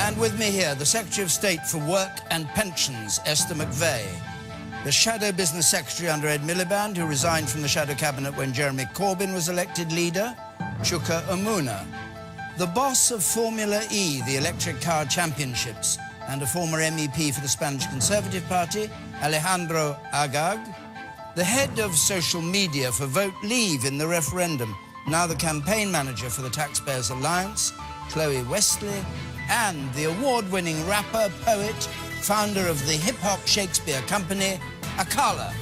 And with me here, the Secretary of State for Work and Pensions, Esther McVeigh, the Shadow Business Secretary under Ed Miliband, who resigned from the Shadow Cabinet when Jeremy Corbyn was elected leader, Chuka Umunna, the boss of Formula E, the electric car championships, and a former MEP for the Spanish Conservative Party, Alejandro Agag, the head of social media for Vote Leave in the referendum, now the campaign manager for the Taxpayers Alliance, Chloe Westley, and the award-winning rapper, poet, founder of the hip-hop Shakespeare Company, Akala.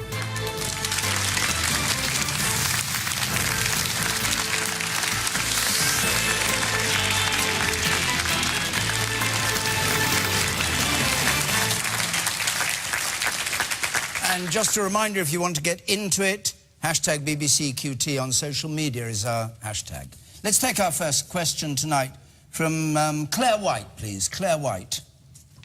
And just a reminder, if you want to get into it, hashtag BBCQT on social media is our hashtag. Let's take our first question tonight from Claire White, please. Claire White.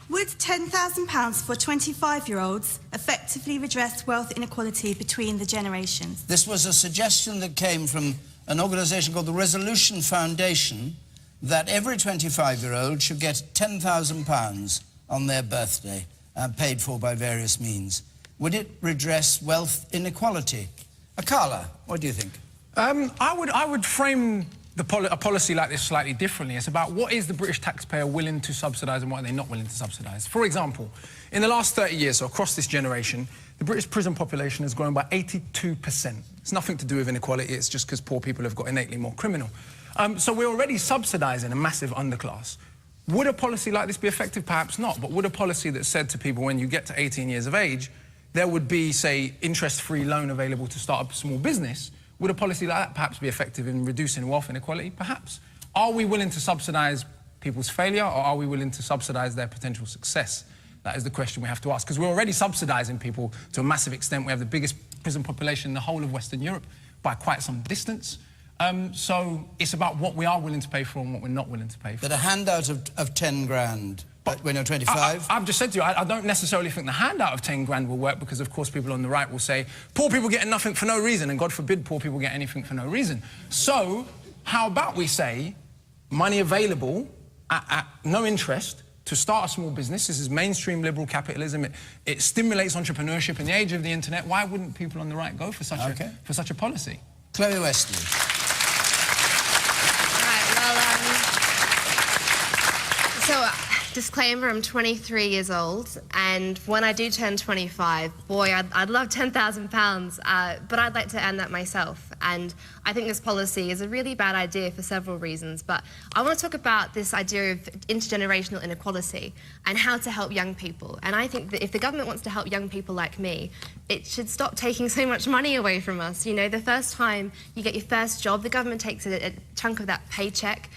Would £10,000 for 25-year-olds effectively redress wealth inequality between the generations? This was a suggestion that came from an organisation called the Resolution Foundation, that every 25-year-old should get £10,000 on their birthday, paid for by various means. Would it redress wealth inequality? Akala, what do you think? I would frame a policy like this slightly differently. It's about what is the British taxpayer willing to subsidise and what are they not willing to subsidise. For example, in the last 30 years, so across this generation, the British prison population has grown by 82%. It's nothing to do with inequality, it's just because poor people have got innately more criminal. So we're already subsidising a massive underclass. Would a policy like this be effective? Perhaps not, but would a policy that said to people when you get to 18 years of age, there would be, say, interest-free loan available to start up a small business, would a policy like that perhaps be effective in reducing wealth inequality? Perhaps. Are we willing to subsidise people's failure, or are we willing to subsidise their potential success? That is the question we have to ask, because we're already subsidising people to a massive extent. We have the biggest prison population in the whole of Western Europe by quite some distance. So it's about what we are willing to pay for and what we're not willing to pay for. But a handout of 10 grand... But when you're 25? I've just said to you, I don't necessarily think the handout of 10 grand will work, because, of course, people on the right will say, poor people getting nothing for no reason, and God forbid poor people get anything for no reason. So, how about we say money available at no interest to start a small business? This is mainstream liberal capitalism. It stimulates entrepreneurship in the age of the internet. Why wouldn't people on the right go for such a policy? Chloe Westley. Disclaimer, I'm 23 years old, and when I do turn 25, boy, I'd love £10,000, but I'd like to earn that myself. And I think this policy is a really bad idea for several reasons, but I want to talk about this idea of intergenerational inequality and how to help young people. And I think that if the government wants to help young people like me, it should stop taking so much money away from us. You know, the first time you get your first job, the government takes a chunk of that paycheck.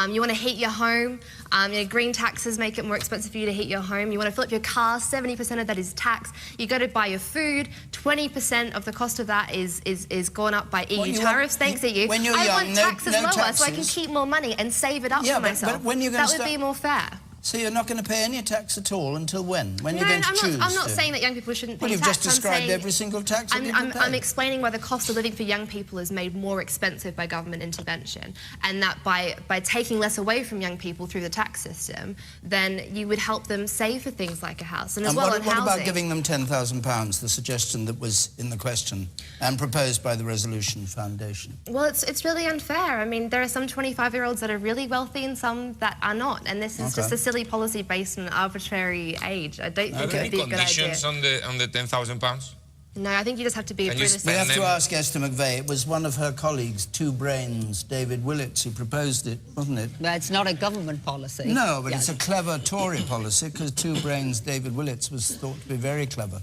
You want to heat your home, you know, green taxes make it more expensive for you to heat your home. You want to fill up your car, 70% of that is tax. You go to buy your food, 20% of the cost of that is gone up by EU tariffs. Thanks to you. When you're I young, want taxes lower taxes. so I can keep more money and save it up for myself. But when you're that would be more fair. So you're not going to pay any tax at all until when? When you're going to choose? I'm not saying that young people shouldn't pay tax. Well, you've just described every single tax that people pay. I'm explaining why the cost of living for young people is made more expensive by government intervention, and that by taking less away from young people through the tax system, then you would help them save for things like a house. And what about giving them £10,000, the suggestion that was in the question and proposed by the Resolution Foundation? Well, it's really unfair. I mean, there are some 25-year-olds that are really wealthy and some that are not, and this is just a silly policy based on an arbitrary age. I don't think it would be a good idea. Are there any conditions on the £10,000? No, I think you just have to be realistic. We have to ask Esther McVeigh. It was one of her colleagues, Two Brains, David Willits, who proposed it, wasn't it? Well, it's not a government policy. No, but it's a clever Tory policy, because Two Brains, David Willits, was thought to be very clever.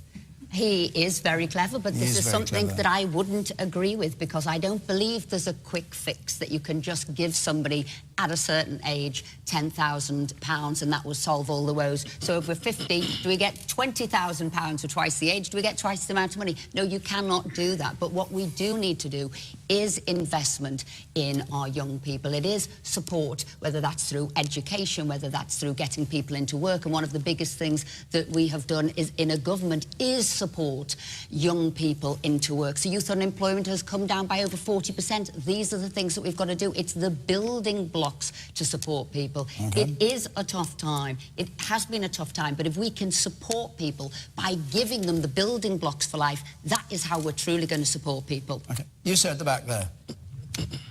He is very clever, but this is something that I wouldn't agree with, because I don't believe there's a quick fix that you can just give somebody at a certain age £10,000 and that will solve all the woes. So if we're 50, do we get £20,000 for twice the age? Do we get twice the amount of money? No, you cannot do that. But what we do need to do is investment in our young people. It is support, whether that's through education, whether that's through getting people into work. And one of the biggest things that we have done is in a government is support young people into work. So youth unemployment has come down by over 40%. These are the things that we've got to do. It's the building block blocks to support people. It is a tough time. It has been a tough time, but if we can support people by giving them the building blocks for life, that is how we're truly going to support people. Okay. You sir at the back there.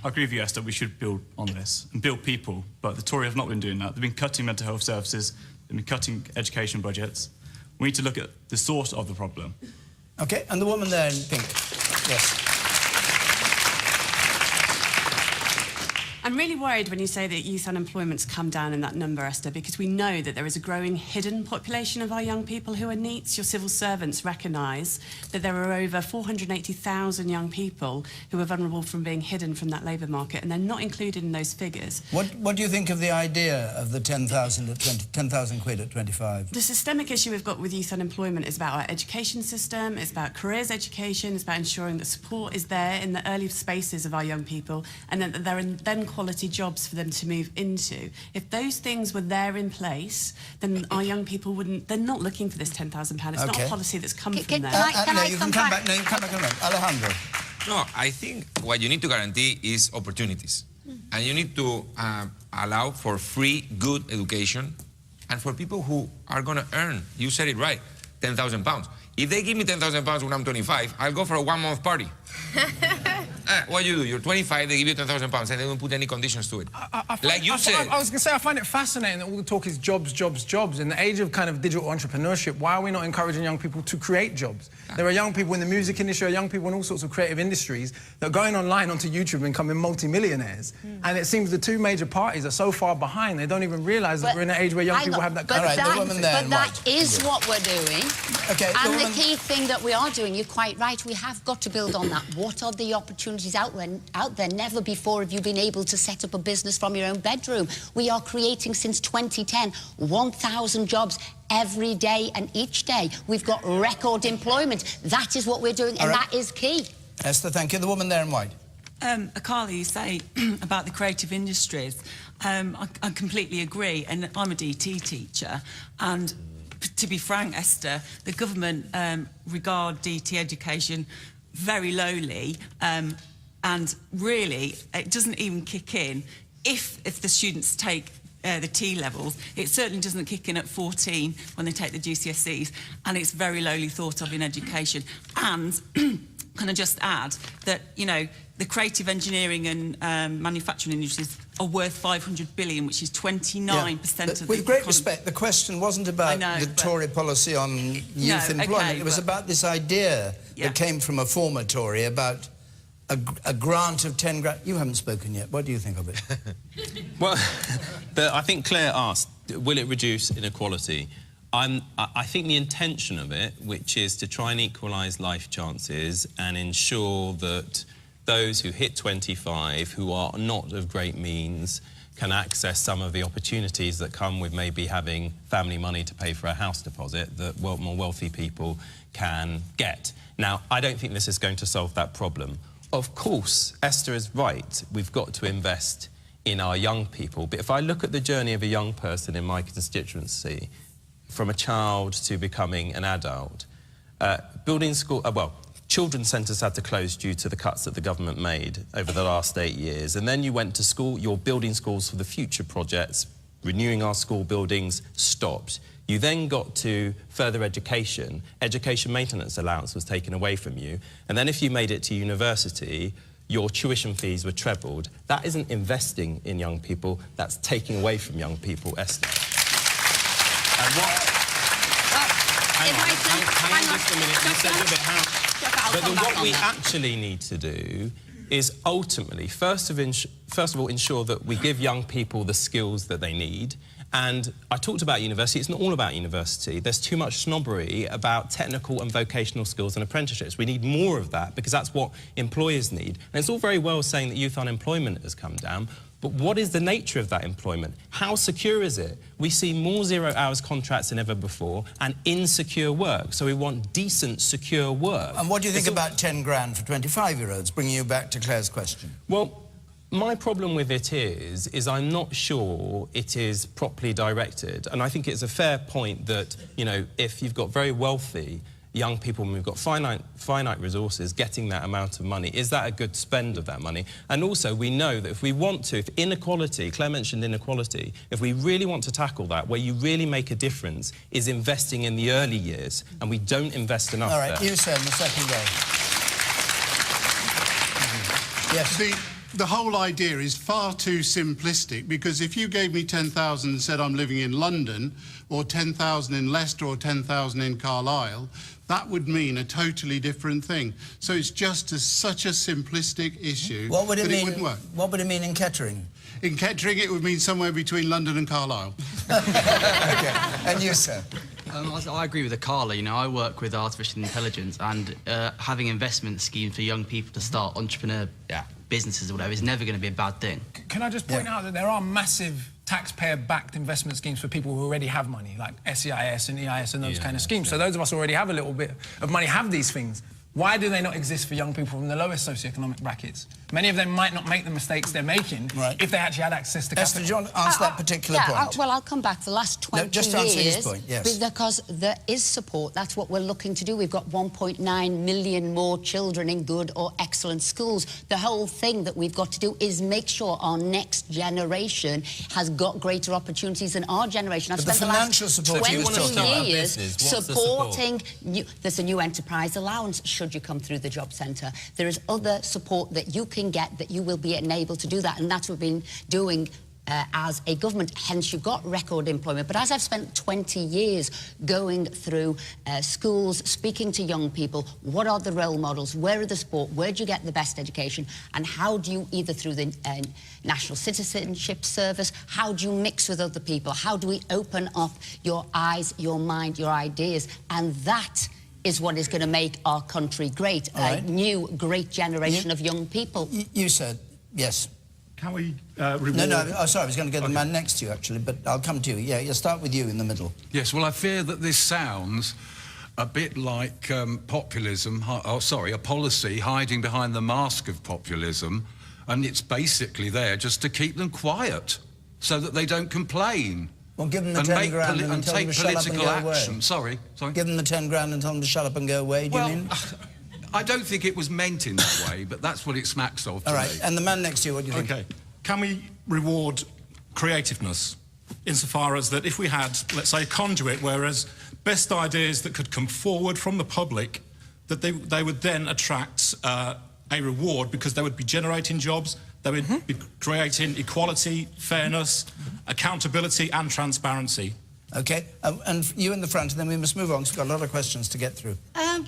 I agree with you, Esther. We should build on this and build people, but the Tories have not been doing that. They've been cutting mental health services, they've been cutting education budgets. We need to look at the source of the problem. Okay, and the woman there in pink. Yes. I'm really worried when you say that youth unemployment's come down in that number, Esther, because we know that there is a growing hidden population of our young people who are NEETs. Your civil servants recognise that there are over 480,000 young people who are vulnerable from being hidden from that labour market, and they're not included in those figures. What do you think of the idea of the 10,000 quid at 25? The systemic issue we've got with youth unemployment is about our education system, it's about careers education, it's about ensuring that support is there in the early spaces of our young people, and that there are then quality jobs for them to move into. If those things were there in place, then our young people wouldn't... They're not looking for this £10,000. It's not a policy that's come from there. No, you can come back. No, you come back in a minute. Alejandro. No, I think what you need to guarantee is opportunities. And you need to allow for free, good education and for people who are going to earn, you said it right, £10,000. If they give me £10,000 when I'm 25, I'll go for a one-month party. What you do? You're 25, they give you £10,000 and they don't put any conditions to it. Like you said... I was going to say, I find it fascinating that all the talk is jobs, jobs, jobs. In the age of kind of digital entrepreneurship, why are we not encouraging young people to create jobs? There are young people in the music industry, young people in all sorts of creative industries that are going online onto YouTube and becoming multi-millionaires. And it seems the two major parties are so far behind, they don't even realise that we're in an age where young people have that kind of... But that is what we're doing. Okay, and the key thing that we are doing, you're quite right, we have got to build on that. What are the opportunities out there? Never before have you been able to set up a business from your own bedroom. We are creating, since 2010, 1,000 jobs every day and each day. We've got record employment. That is what we're doing, and that is key. Esther, thank you. The woman there in white. Carly, you say about the creative industries. I completely agree, and I'm a DT teacher, and to be frank, Esther, the government regard DT education very lowly, and really, it doesn't even kick in if the students take the T levels. It certainly doesn't kick in at 14 when they take the GCSEs, and it's very lowly thought of in education. And can I just add that, you know, the creative engineering and manufacturing industries are worth 500 billion, which is 29% of the... With great respect, the question wasn't about the Tory policy on youth employment. It was about this idea that came from a former Tory about a grant of 10 grand. You haven't spoken yet. What do you think of it? Well, I think Claire asked, will it reduce inequality? I think the intention of it, which is to try and equalise life chances and ensure that those who hit 25, who are not of great means, can access some of the opportunities that come with maybe having family money to pay for a house deposit that more wealthy people can get. Now, I don't think this is going to solve that problem. Of course, Esther is right. We've got to invest in our young people. But if I look at the journey of a young person in my constituency, from a child to becoming an adult, building school... children's centres had to close due to the cuts that the government made over the last 8 years. And then you went to school, you're building schools for the future projects, renewing our school buildings, stopped. You then got to further education. Education maintenance allowance was taken away from you. And then if you made it to university, your tuition fees were trebled. That isn't investing in young people, that's taking away from young people, Esther. And what... Hang on just a minute, you said a bit how... But what we actually need to do is ultimately, first of all, ensure that we give young people the skills that they need. And I talked about university. It's not all about university. There's too much snobbery about technical and vocational skills and apprenticeships. We need more of that because that's what employers need. And it's all very well saying that youth unemployment has come down, but what is the nature of that employment? How secure is it? We see more zero-hours contracts than ever before and insecure work. So we want decent, secure work. And what do you think about 10 grand for 25-year-olds, bringing you back to Claire's question? Well, my problem with it is I'm not sure it is properly directed. And I think it's a fair point that, you know, if you've got very wealthy young people, when we've got finite resources, getting that amount of money? Is that a good spend of that money? And also, we know that if we want to, if inequality, Claire mentioned inequality, if we really want to tackle that, where you really make a difference is investing in the early years, and we don't invest enough there. All right, you, sir, in the second row. Yes. The whole idea is far too simplistic, because if you gave me 10,000 and said I'm living in London, or 10,000 in Leicester, or 10,000 in Carlisle, that would mean a totally different thing. So it's just such a simplistic issue that it wouldn't work. What would it mean in Kettering? In Kettering, it would mean somewhere between London and Carlisle. OK. And you, sir? I agree with Carla. You know, I work with artificial intelligence, and having investment schemes for young people to start entrepreneur businesses or whatever is never going to be a bad thing. Can I just point out that there are massive taxpayer-backed investment schemes for people who already have money, like SEIS and EIS and those kind of schemes. So those of us who already have a little bit of money have these things. Why do they not exist for young people from the lowest socioeconomic brackets? Many of them might not make the mistakes they're making if they actually had access to capital. Esther, do you want to answer that particular point? Well, I'll come back to the last 20 just years. answer his point, yes. Because there is support. That's what we're looking to do. We've got 1.9 million more children in good or excellent schools. The whole thing that we've got to do is make sure our next generation has got greater opportunities than our generation. I've spent the last 20 years supporting... There's a new enterprise allowance should you come through the job centre. There is other support that you can get that you will be enabled to do that, and that's what we've been doing as a government. Hence, you've got record employment. But as I've spent 20 years going through schools, speaking to young people, what are the role models? Where are the sport? Where do you get the best education? And how do you, either through the National Citizenship Service, how do you mix with other people? How do we open up your eyes, your mind, your ideas? And that is what is going to make our country great, a new, great generation of young people. You said, yes. Can we reward... No, oh, sorry, I was going to get the man next to you, actually, but I'll come to you. Yeah, you'll start with you in the middle. Yes, well, I fear that this sounds a bit like populism, a policy hiding behind the mask of populism, and it's basically there just to keep them quiet, so that they don't complain. Well, give them the 10 grand and tell them to shut up and go away. Sorry? Give them the 10 grand and tell them to shut up and go away, do you mean? I don't think it was meant in that way, but that's what it smacks of to All right, and the man next to you, what do you think? OK. Can we reward creativeness insofar as that if we had, let's say, a conduit, whereas best ideas that could come forward from the public, that they would then attract a reward because they would be generating jobs, they would be creating equality, fairness, accountability and transparency. OK, and you in the front, and then we must move on, because we've got a lot of questions to get through.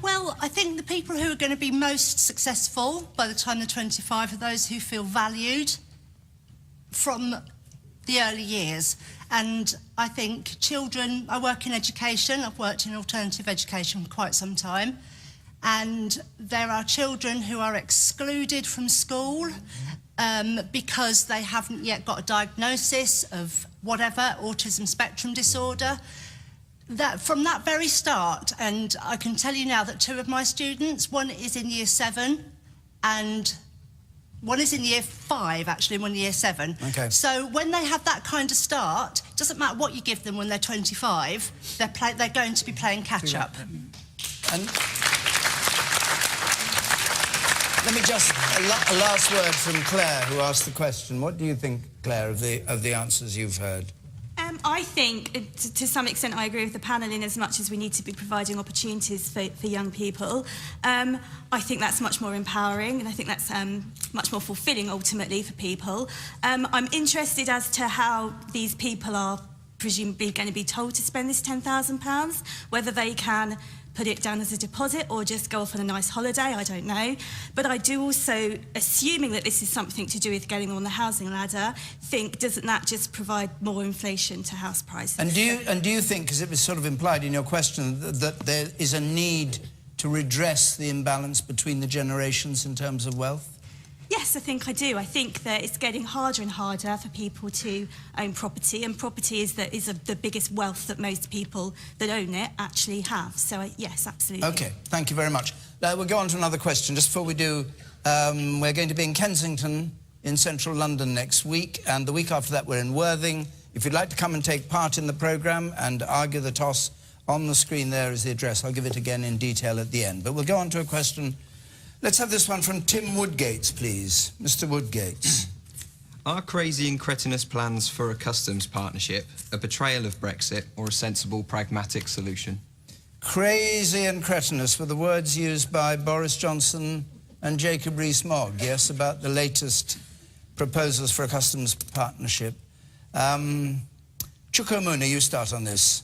Well, I think the people who are going to be most successful by the time they're 25 are those who feel valued from the early years. And I think children... I work in education. I've worked in alternative education for quite some time. And there are children who are excluded from school because they haven't yet got a diagnosis of whatever, autism spectrum disorder. That from that very start, and I can tell you now that 2 of my students, one is in year 7 and one is in year 5, actually, and one in year 7. Okay. So when they have that kind of start, it doesn't matter what you give them when they're 25, they're going to be playing catch-up. And let me just... a last word from Claire, who asked the question. What do you think, Claire, of the answers you've heard? I think, to some extent, I agree with the panel in as much as we need to be providing opportunities for young people. I think that's much more empowering, and I think that's much more fulfilling, ultimately, for people. I'm interested as to how these people are presumably going to be told to spend this £10,000, whether they can put it down as a deposit or just go off on a nice holiday, I don't know. But I do also, assuming that this is something to do with getting on the housing ladder, think, doesn't that just provide more inflation to house prices? And do you think, because it was sort of implied in your question, that there is a need to redress the imbalance between the generations in terms of wealth? Yes, I think I do. I think that it's getting harder and harder for people to own property, and property is the biggest wealth that most people that own it actually have. So, yes, absolutely. OK, thank you very much. We'll go on to another question. Just before we do, we're going to be in Kensington in central London next week, and the week after that we're in Worthing. If you'd like to come and take part in the programme and argue the toss On the screen there is the address. I'll give it again in detail at the end. But we'll go on to a question. Let's have this one from Tim Woodgates, please. Mr. Woodgates. Are crazy and cretinous plans for a customs partnership a betrayal of Brexit or a sensible, pragmatic solution? Crazy and cretinous were the words used by Boris Johnson and Jacob Rees-Mogg, yes, about the latest proposals for a customs partnership. Chukwumuna, you start on this.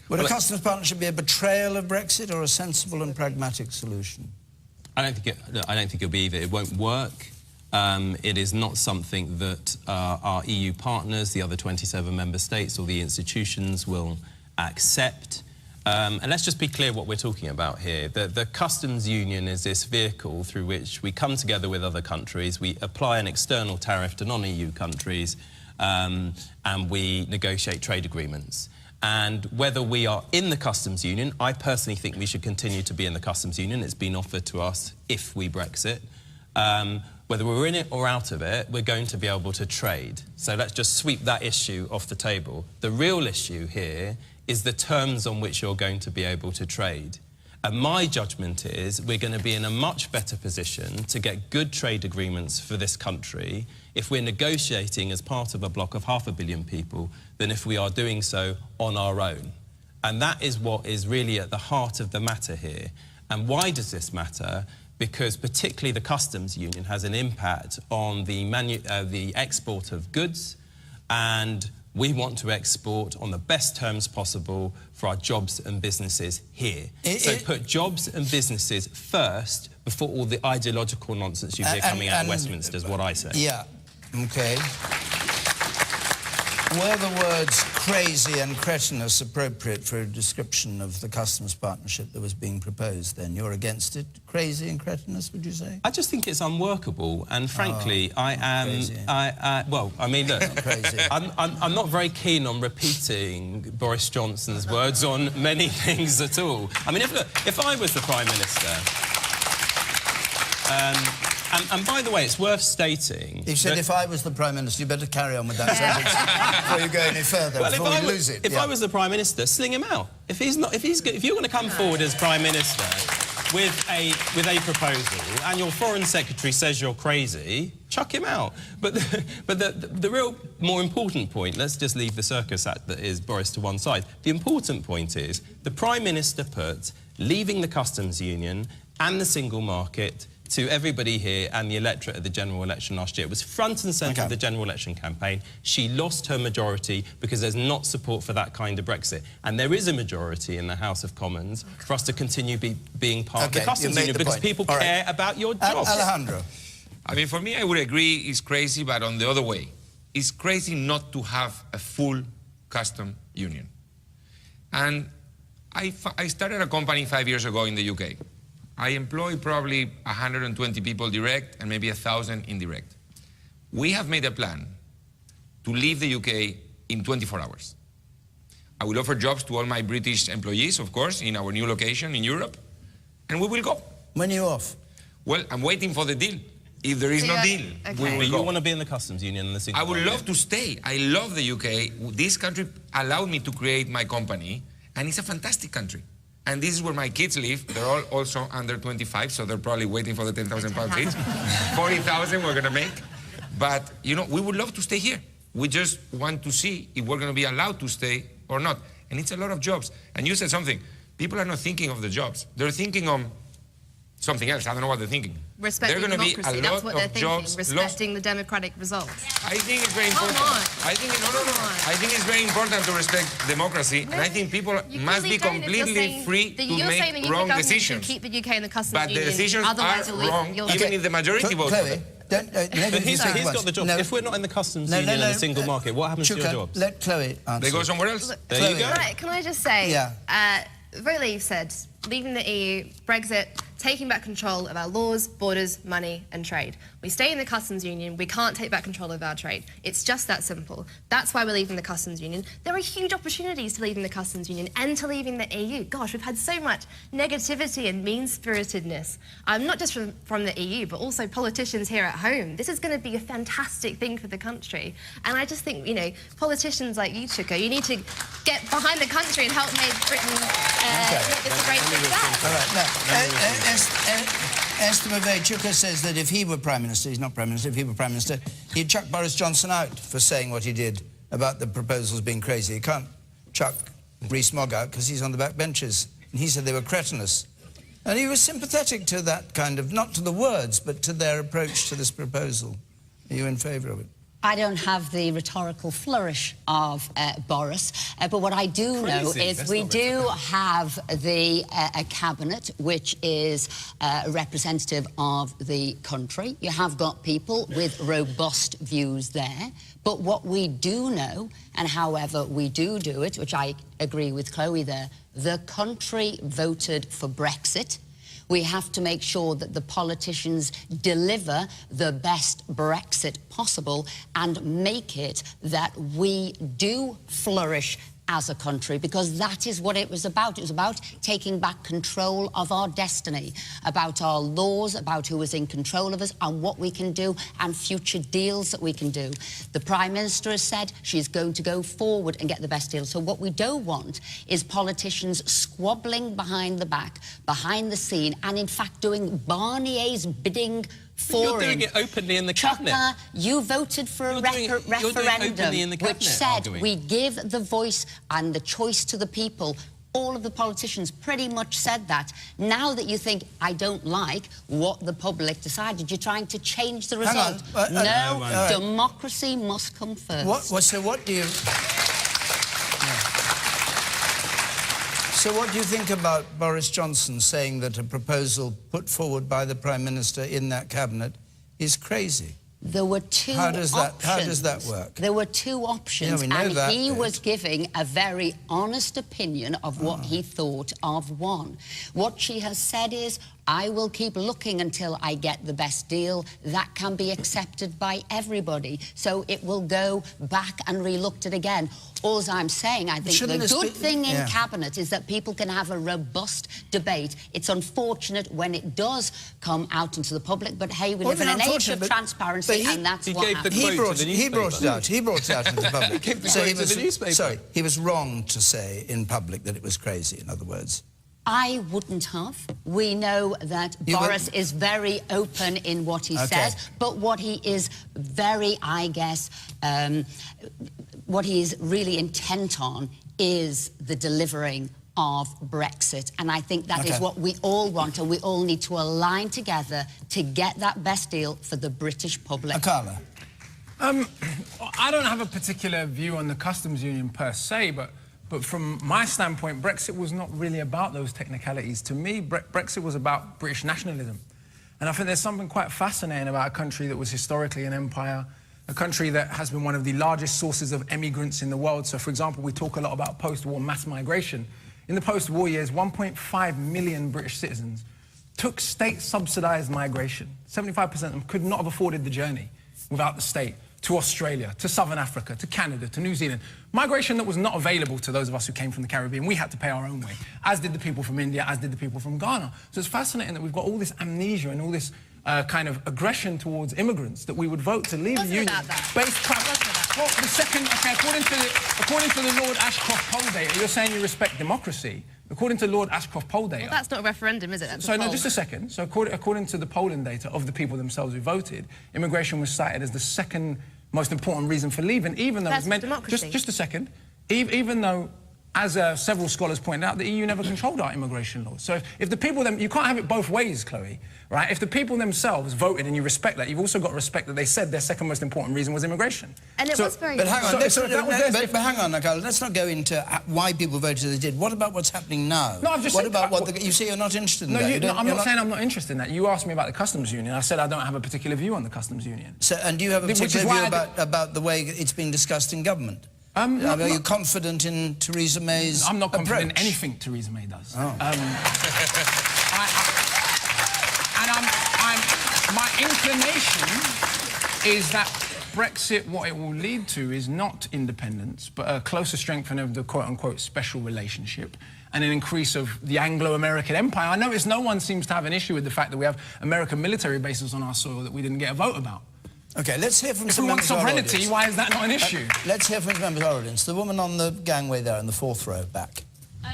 Would a customs partnership be a betrayal of Brexit or a sensible and pragmatic solution? I don't think it'll be either. It won't work. It is not something that our EU partners, the other 27 member states or the institutions will accept. And let's just be clear what we're talking about here. The customs union is this vehicle through which we come together with other countries, we apply an external tariff to non-EU countries, and we negotiate trade agreements. And whether we are in the customs union, I personally think we should continue to be in the customs union. It's been offered to us if we Brexit. Whether we're in it or out of it, we're going to be able to trade. So let's just sweep that issue off the table. The real issue here is the terms on which you're going to be able to trade. And my judgment is we're going to be in a much better position to get good trade agreements for this country if we're negotiating as part of a bloc of 500 million people than if we are doing so on our own. And that is what is really at the heart of the matter here. And why does this matter? Because particularly the customs union has an impact on the export of goods, and we want to export on the best terms possible for our jobs and businesses here. So put jobs and businesses first before all the ideological nonsense you hear coming out of Westminster is what I say. Yeah, OK. Were the words crazy and cretinous appropriate for a description of the customs partnership that was being proposed then? You're against it? Crazy and cretinous, would you say? I just think it's unworkable, and frankly, I am... well, I mean, look, crazy. I'm not very keen on repeating Boris Johnson's words on many things at all. I mean, if I was the Prime Minister... And by the way, it's worth stating... He said, if I was the Prime Minister, you better carry on with that sentence before you go any further, well, before we lose it. If I was the Prime Minister, sling him out. If you're going to come forward as Prime Minister with a proposal and your Foreign Secretary says you're crazy, chuck him out. But the real more important point, let's just leave the circus act that is Boris to one side. The important point is the Prime Minister put leaving the customs union and the single market to everybody here and the electorate at the general election last year. It was front and centre of the general election campaign. She lost her majority because there's not support for that kind of Brexit. And there is a majority in the House of Commons for us to continue being part of the customs union because people care about your jobs. Alejandro. I mean, for me, I would agree it's crazy, but on the other way. It's crazy not to have a full custom union. And I started a company 5 years ago in the UK. I employ probably 120 people direct and maybe 1,000 indirect. We have made a plan to leave the UK in 24 hours. I will offer jobs to all my British employees, of course, in our new location in Europe, and we will go. When are you off? Well, I'm waiting for the deal. If there is no deal, we will go. You want to be in the customs union and the single I would market? love to stay. I love the UK. This country allowed me to create my company, and it's a fantastic country. And this is where my kids live. They're all also under 25, so they're probably waiting for the £10,000 each. 40,000 we're going to make. But, you know, we would love to stay here. We just want to see if we're going to be allowed to stay or not. And it's a lot of jobs. And you said something. People are not thinking of the jobs. They're thinking of something else. I don't know what they're thinking. Respecting democracy, that's what they're thinking. Respecting the democratic results. I think it's very important. I think I think it's very important to respect democracy, and I think people must be completely free to make wrong decisions. Keep the UK in the customs but union. the decisions Otherwise are wrong, even if the majority votes for them. But he's got the job. If we're not in the customs union and the single market, what happens to your jobs? Let Chloe answer. They go somewhere else. There you go. Right, can I just say, Vote Leave said, leaving the EU, Brexit, taking back control of our laws, borders, money and trade. We stay in the customs union, we can't take back control of our trade. It's just that simple. That's why we're leaving the customs union. There are huge opportunities to leaving the customs union and to leaving the EU. Gosh, we've had so much negativity and mean-spiritedness, not just from the EU, but also politicians here at home. This is going to be a fantastic thing for the country. And I just think, you know, politicians like you, Chuka, you need to get behind the country and help make Britain make this a great success. All right, now, Esther McVey, Chuka says that if he were Prime Minister, he's not Prime Minister, if he were Prime Minister, he'd chuck Boris Johnson out for saying what he did about the proposals being crazy. He can't chuck Rees-Mogg out because he's on the back benches. And he said they were cretinous. And he was sympathetic to that kind of, not to the words, but to their approach to this proposal. Are you in favour of it? I don't have the rhetorical flourish of Boris, but what I do know is we do have a cabinet which is representative of the country. You have got people with robust views there, but what we do know, and however we do it, which I agree with Chloe there, the country voted for Brexit. We have to make sure that the politicians deliver the best Brexit possible and make it that we do flourish as a country, because that is what it was about. It was about taking back control of our destiny, about our laws, about who is in control of us and what we can do and future deals that we can do. The Prime Minister has said she's going to go forward and get the best deal. So what we don't want is politicians squabbling behind the back, behind the scene, and in fact doing Barnier's bidding for You're doing it openly in the cabinet. Chuka, you voted for a referendum which said we give the voice and the choice to the people. All of the politicians pretty much said that. Now that you think, I don't like what the public decided, you're trying to change the result. No, democracy must come first. So what do you... So what do you think about Boris Johnson saying that a proposal put forward by the Prime Minister in that cabinet is crazy? There were two options. How does that work? There were two options, and he was giving a very honest opinion of what he thought of one. What she has said is, I will keep looking until I get the best deal. That can be accepted by everybody. So it will go back and re-looked at again. All I'm saying, I think the good thing in Cabinet is that people can have a robust debate. It's unfortunate when it does come out into the public, but hey, we live in an age of transparency, and that's what happened. He brought it out. He brought it out into the public. He gave the quote to the newspaper. Sorry, he was wrong to say in public that it was crazy, in other words. I wouldn't have. We know that Boris is very open in what he says, but what he is very, I guess, what he is really intent on is the delivering of Brexit. And I think that is what we all want, and we all need to align together to get that best deal for the British public. Carla? I don't have a particular view on the customs union per se, but from my standpoint, Brexit was not really about those technicalities. To me, Brexit was about British nationalism. And I think there's something quite fascinating about a country that was historically an empire, a country that has been one of the largest sources of emigrants in the world. So, for example, we talk a lot about post-war mass migration. In the post-war years, 1.5 million British citizens took state-subsidised migration. 75% of them could not have afforded the journey without the state. To Australia, to Southern Africa, to Canada, to New Zealand. Migration that was not available to those of us who came from the Caribbean. We had to pay our own way, as did the people from India, as did the people from Ghana. So it's fascinating that we've got all this amnesia and all this kind of aggression towards immigrants, that we would vote to leave the union based... Well, the second... OK, according to the Lord Ashcroft poll data, you're saying you respect democracy. According to Lord Ashcroft poll data... Well, that's not a referendum, is it? That's no, just a second. So according to the polling data of the people themselves who voted, immigration was cited as the second most important reason for leaving, even though that's it meant... democracy. Just a second. Even though, as several scholars pointed out, the EU never controlled our immigration laws. So if the people... You can't have it both ways, Chloe, right? If the people themselves voted and you respect that, you've also got to respect that they said their second most important reason was immigration. And it was very... But hang on, but hang on, Nicole, let's not go into why people voted as they did. What about what's happening now? No, I've just what about what... You say you're not interested in that. No, I'm not saying I'm not interested in that. You asked me about the customs union. I said I don't have a particular view on the customs union. So, and do you have a particular view about the way it's been discussed in government? Are you confident in Theresa May's I'm not confident approach? in anything Theresa May does. Oh. my inclination is that Brexit, what it will lead to is not independence, but a closer strengthening of the quote-unquote special relationship and an increase of the Anglo-American empire. I notice no one seems to have an issue with the fact that we have American military bases on our soil that we didn't get a vote about. OK, let's hear from if some we want members of our sovereignty, audience. why is that not an issue? Let's hear from some members of our audience. The woman on the gangway there in the fourth row back.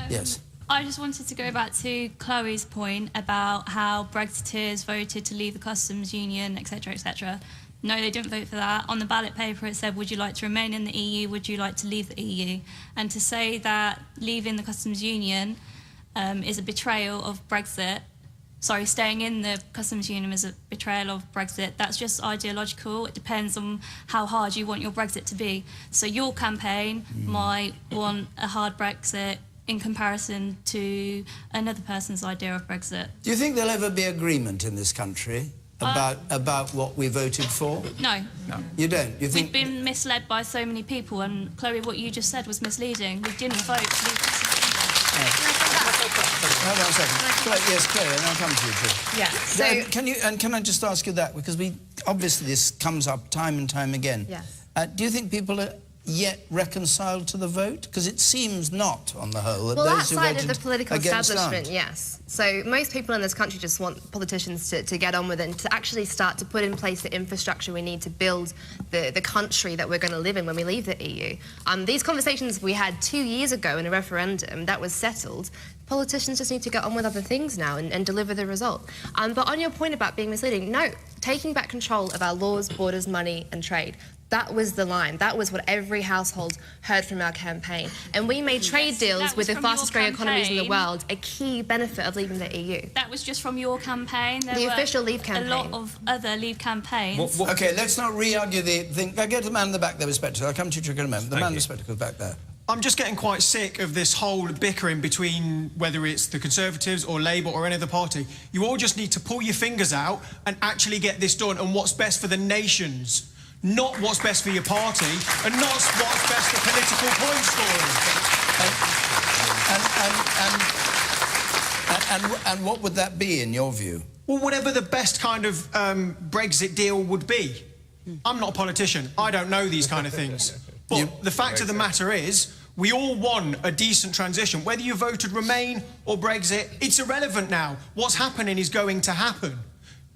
Yes. I just wanted to go back to Chloe's point about how Brexiteers voted to leave the customs union, etc., etc. No, they didn't vote for that. On the ballot paper, it said, would you like to remain in the EU? Would you like to leave the EU? And to say that leaving the customs union is a betrayal of Brexit, sorry, staying in the customs union is a betrayal of Brexit, that's just ideological. It depends on how hard you want your Brexit to be. So your campaign might want a hard Brexit in comparison to another person's idea of Brexit. Do you think there'll ever be agreement in this country about what we voted for? No. No. You don't? You think... We've been misled by so many people, and Chloe, what you just said was misleading. We didn't vote to leave the Hold on a second. Yes, Chloe, and I'll come to you too. Yeah. So, can I just ask you that? Because obviously this comes up time and time again. Yes. Do you think people are yet reconciled to the vote? Because it seems not, on the whole, that well, those who outside voted of the political against establishment, aren't. yes. So most people in this country just want politicians to get on with it and to actually start to put in place the infrastructure we need to build the country that we're going to live in when we leave the EU. These conversations we had 2 years ago in a referendum, that was settled. Politicians just need to get on with other things now and deliver the result. But on your point about being misleading, no, taking back control of our laws, borders, money and trade. That was the line. That was what every household heard from our campaign. And we made trade deals with the fastest growing economies in the world a key benefit of leaving the EU. That was just from your campaign. There the were official Leave campaign. A lot of other Leave campaigns. OK, let's not re-argue the thing. I'll go to the man in the back there with spectacles. I'll come to you in a moment. The man in the spectacles back there. I'm just getting quite sick of this whole bickering between whether it's the Conservatives or Labour or any other party. You all just need to pull your fingers out and actually get this done and what's best for the nations. Not what's best for your party, and not what's best for political point scoring. And what would that be, in your view? Well, whatever the best kind of Brexit deal would be. I'm not a politician. I don't know these kind of things. But the fact of the matter is, we all want a decent transition. Whether you voted Remain or Brexit, it's irrelevant now. What's happening is going to happen.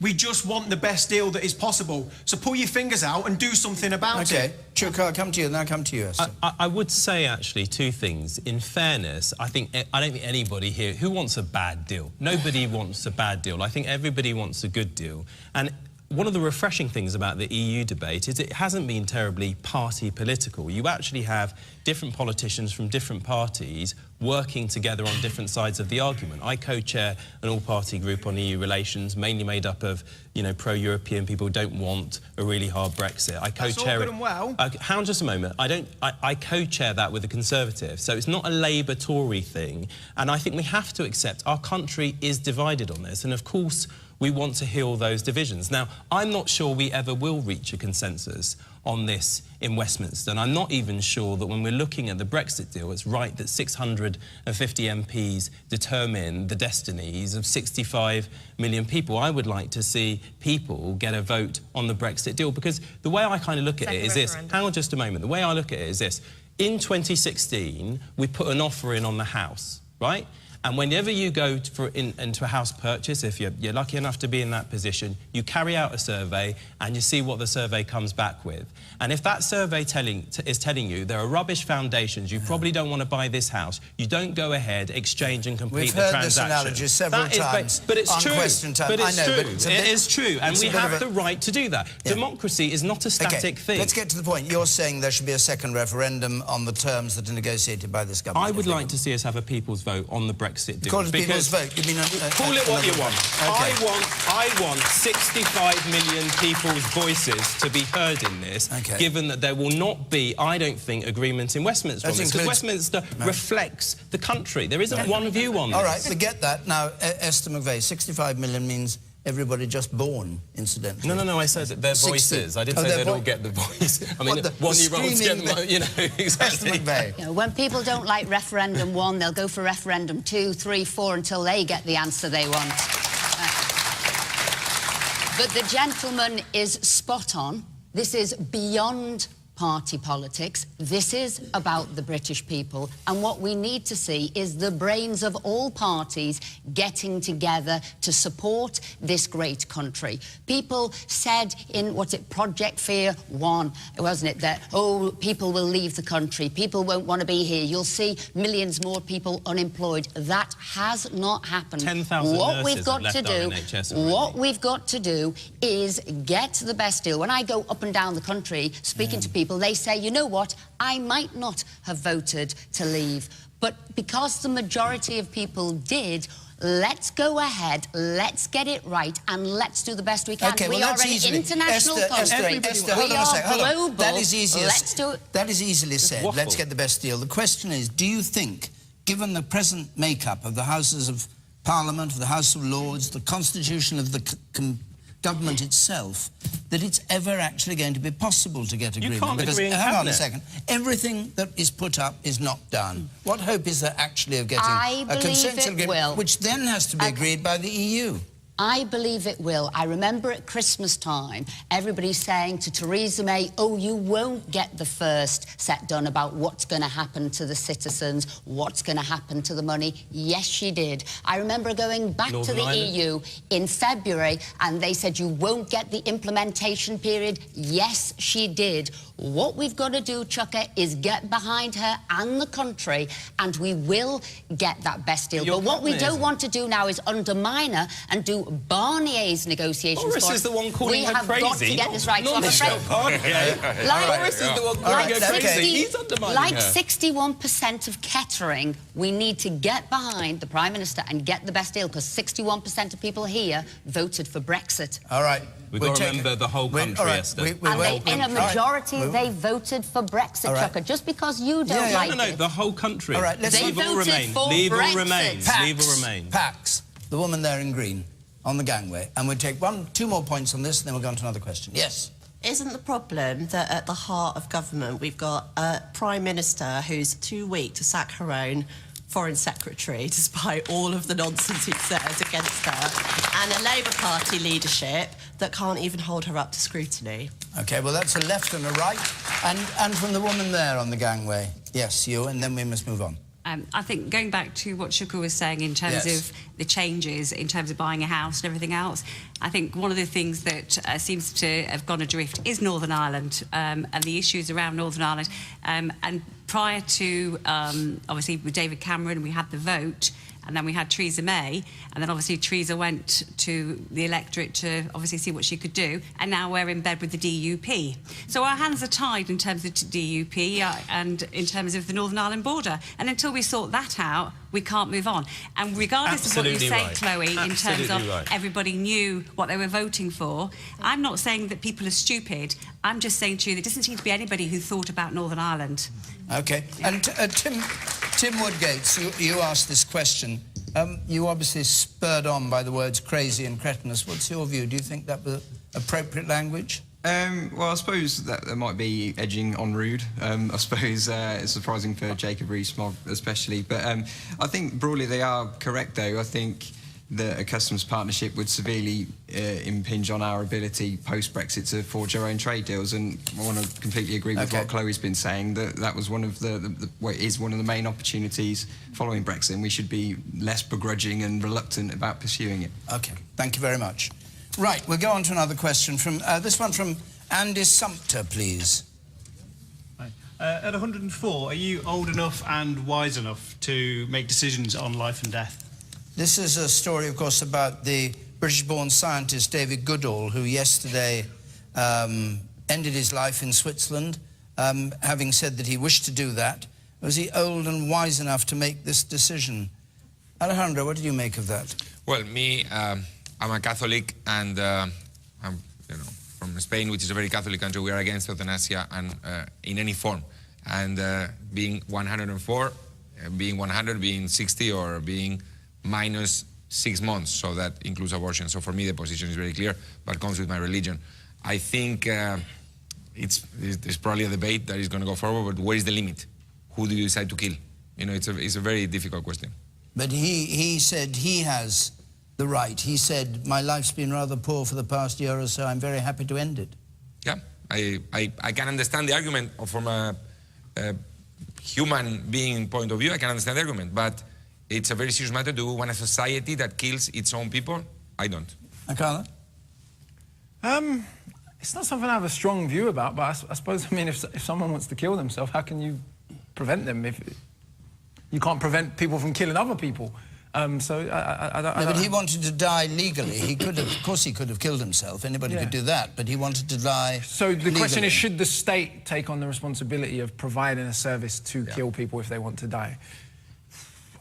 We just want the best deal that is possible. So pull your fingers out and do something about it. OK. Chuck, I'll come to you, and then I'll come to you, Esther. I would say, actually, two things. In fairness, I don't think anybody here... Who wants a bad deal? Nobody wants a bad deal. I think everybody wants a good deal. And one of the refreshing things about the EU debate is it hasn't been terribly party political. You actually have different politicians from different parties working together on different sides of the argument. I co-chair an all-party group on EU relations, mainly made up of, you know, pro-European people who don't want a really hard Brexit. I co-chair... That's all good and well. Hang on just a moment. I co-chair that with the Conservatives, so it's not a Labour-Tory thing. And I think we have to accept our country is divided on this, and of course we want to heal those divisions. Now, I'm not sure we ever will reach a consensus on this in Westminster, and I'm not even sure that when we're looking at the Brexit deal, it's right that 650 MPs determine the destinies of 65 million people. I would like to see people get a vote on the Brexit deal, because the way I kind of look at it is this. Hang on just a moment. The way I look at it is this. In 2016, we put an offer in on the House, right? And whenever you go into a house purchase, if you're lucky enough to be in that position, you carry out a survey and you see what the survey comes back with. And if that survey is telling you there are rubbish foundations, you probably don't want to buy this house, you don't go ahead, exchange and complete the transaction. We've heard this analogy several times. But it's true. Question time. But it's I know, true. But it is true. And we have the right to do that. Yeah. Democracy is not a static thing. Let's get to the point. You're saying there should be a second referendum on the terms that are negotiated by this government. I would like to see us have a people's vote on the Brexit deal. Call it people's vote. You mean call it what you want. Okay. I want 65 million people's voices to be heard in this, given that there will not be, I don't think, agreement in Westminster on this, because Westminster reflects the country. There isn't one view on this. All right, forget that. Now, Esther McVeigh, 65 million means everybody just born, incidentally. No, I said that their voices. I didn't say they'd all get the voice. I mean, one-year-olds get them, you know, exactly. You know, when people don't like referendum 1, they'll go for referendum 2, 3, 4 until they get the answer they want. But the gentleman is spot on. This is beyond party politics. This is about the British people, and what we need to see is the brains of all parties getting together to support this great country. People said in, Project Fear 1, wasn't it, that, oh, people will leave the country, people won't want to be here, you'll see millions more people unemployed. That has not happened. 10,000 What we've nurses got have to left our do, NHS already. what we've got to do is get the best deal. When I go up and down the country speaking to people, they say, you know what, I might not have voted to leave, but because the majority of people did, let's go ahead, let's get it right, and let's do the best we can. Okay, we well, are that's an easily... international country. Esther, we hold on a are sec, hold on. global. That is easier. Let's do it. That is easily said. waffle. Let's get the best deal. The question is, do you think, given the present makeup of the Houses of Parliament, of the House of Lords, the constitution of the government itself, that it's ever actually going to be possible to get agreement? can't because, agree in hang on a cabinet. second, everything that is put up is not done. What hope is there actually of getting I a believe consensual it agreement, will. which then has to be agreed by the EU? I believe it will. I remember at Christmas time, everybody saying to Theresa May, oh, you won't get the first set done about what's going to happen to the citizens, what's going to happen to the money. Yes, she did. I remember going back to the EU in February, and they said, you won't get the implementation period. Yes, she did. What we've got to do, Chucka, is get behind her and the country, and we will get that best deal. But what we don't want to do now is undermine her and do Barnier's negotiations. Boris is the one calling her We have got to crazy, get this right. not So I'm afraid... Boris is the one calling her crazy. He's undermining her. 61% of Kettering, we need to get behind the Prime Minister and get the best deal, because 61% of people here voted for Brexit. All right. We've got to remember the whole country, Esther. In a majority, they voted for Brexit, Chucka. Just because you don't like No, it. the whole country. All right, let's They leave or voted remain. for Leave or Brexit. remain. Leave or remain. Pax, the woman there in green, on the gangway. And we'll take two more points on this, and then we'll go on to another question. Yes? Isn't the problem that at the heart of government we've got a Prime Minister who's too weak to sack her own Foreign Secretary, despite all of the nonsense he says against her, and a Labour Party leadership that can't even hold her up to scrutiny? OK, well, that's a left and a right. And from the woman there on the gangway. Yes, you, and then we must move on. I think going back to what Shuka was saying in terms of the changes, in terms of buying a house and everything else, I think one of the things that seems to have gone adrift is Northern Ireland and the issues around Northern Ireland. And prior to, obviously, with David Cameron, we had the vote, and then we had Theresa May, and then obviously Theresa went to the electorate to obviously see what she could do, and now we're in bed with the DUP. So our hands are tied in terms of DUP and in terms of the Northern Ireland border, and until we sort that out, we can't move on. And regardless of what you say, Chloe, in terms of everybody knew what they were voting for, I'm not saying that people are stupid. I'm just saying to you there doesn't seem to be anybody who thought about Northern Ireland. OK. And Tim Woodgates, you asked this question. You obviously spurred on by the words crazy and cretinous. What's your view? Do you think that was appropriate language? Well, I suppose that there might be edging on rude. I suppose it's surprising for Jacob Rees-Mogg especially. But I think broadly they are correct, though. I think that a customs partnership would severely impinge on our ability post-Brexit to forge our own trade deals. And I want to completely agree with what Chloe's been saying, that was one of is one of the main opportunities following Brexit, and we should be less begrudging and reluctant about pursuing it. OK, thank you very much. Right, we'll go on to another question from this one from Andy Sumpter, please. Hi. At 104, are you old enough and wise enough to make decisions on life and death? This is a story, of course, about the British-born scientist David Goodall, who yesterday ended his life in Switzerland, having said that he wished to do that. Was he old and wise enough to make this decision? Alejandro, what did you make of that? Well, me, I'm a Catholic, and I'm, from Spain, which is a very Catholic country. We are against euthanasia and in any form. And being 104, being 100, being 60, or being minus 6 months, so that includes abortion. So for me, the position is very clear, but comes with my religion. I think there's probably a debate that is going to go forward, but where is the limit? Who do you decide to kill? It's a very difficult question. But he said he has the right. He said, my life's been rather poor for the past year or so, I'm very happy to end it. Yeah, I can understand the argument from a human being point of view. I can understand the argument, but it's a very serious matter. Do we want a society that kills its own people? I don't. Carla? It's not something I have a strong view about, but I suppose, I mean, if someone wants to kill themselves, how can you prevent them? If you can't prevent people from killing other people. So I don't... No, but he wanted to die legally. He could have, of course he could have killed himself. Anybody could do that, but he wanted to die So the legally. question is, should the state take on the responsibility of providing a service to kill people if they want to die?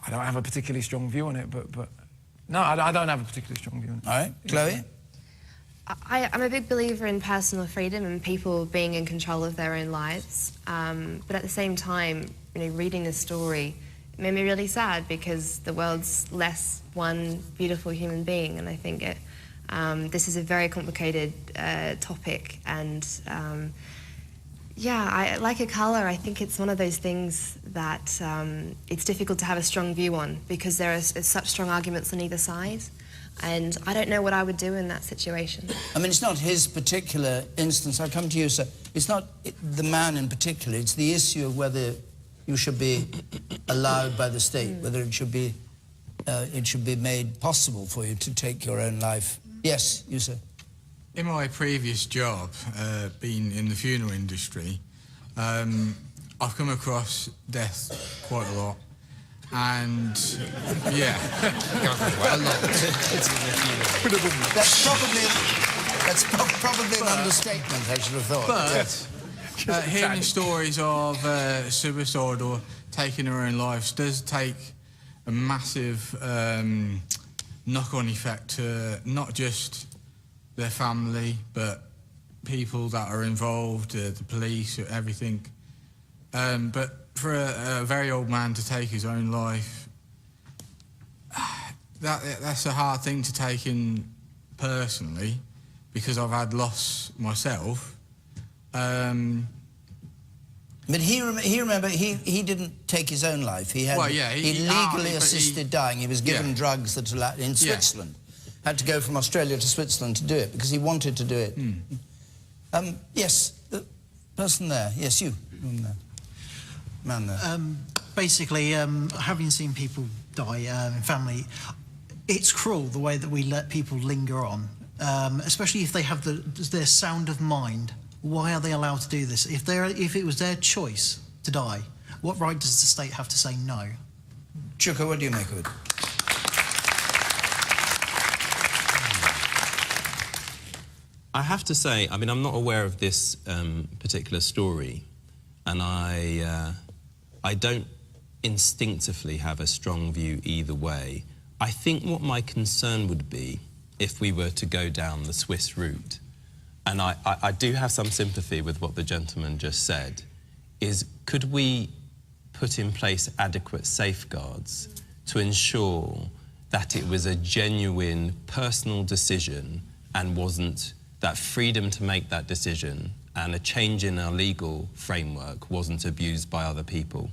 I don't have a particularly strong view on it, but no, I don't have a particularly strong view on it. All right, Chloe? I'm a big believer in personal freedom and people being in control of their own lives. But at the same time, you know, reading this story, it made me really sad because the world's less one beautiful human being, and I think this is a very complicated topic. And yeah, like Akala, I think it's one of those things that it's difficult to have a strong view on because there are such strong arguments on either side. And I don't know what I would do in that situation. I mean, it's not his particular instance. I come to you, sir. It's not the man in particular. It's the issue of whether you should be allowed by the state, whether it should be made possible for you to take your own life. Yes, you, sir. In my previous job, being in the funeral industry, I've come across death quite a lot. And yeah, that's probably an understatement, I should have thought. But hearing stories of suicide or taking their own lives does take a massive knock-on effect to not just their family, but people that are involved, the police, everything. But for a very old man to take his own life, that's a hard thing to take in personally, because I've had loss myself. But he didn't take his own life. He had he legally assisted dying. He was given drugs that allowed in Switzerland. Had to go from Australia to Switzerland to do it because he wanted to do it. Yes, the person there. Yes, you. Man there. Basically, having seen people die in family, it's cruel the way that we let people linger on, especially if they have their sound of mind. Why are they allowed to do this? If it was their choice to die, what right does the state have to say no? Chuka, what do you make of it? I have to say, I mean, I'm not aware of this particular story, and I don't instinctively have a strong view either way. I think what my concern would be if we were to go down the Swiss route, and I do have some sympathy with what the gentleman just said, is could we put in place adequate safeguards to ensure that it was a genuine personal decision and wasn't that freedom to make that decision and a change in our legal framework wasn't abused by other people.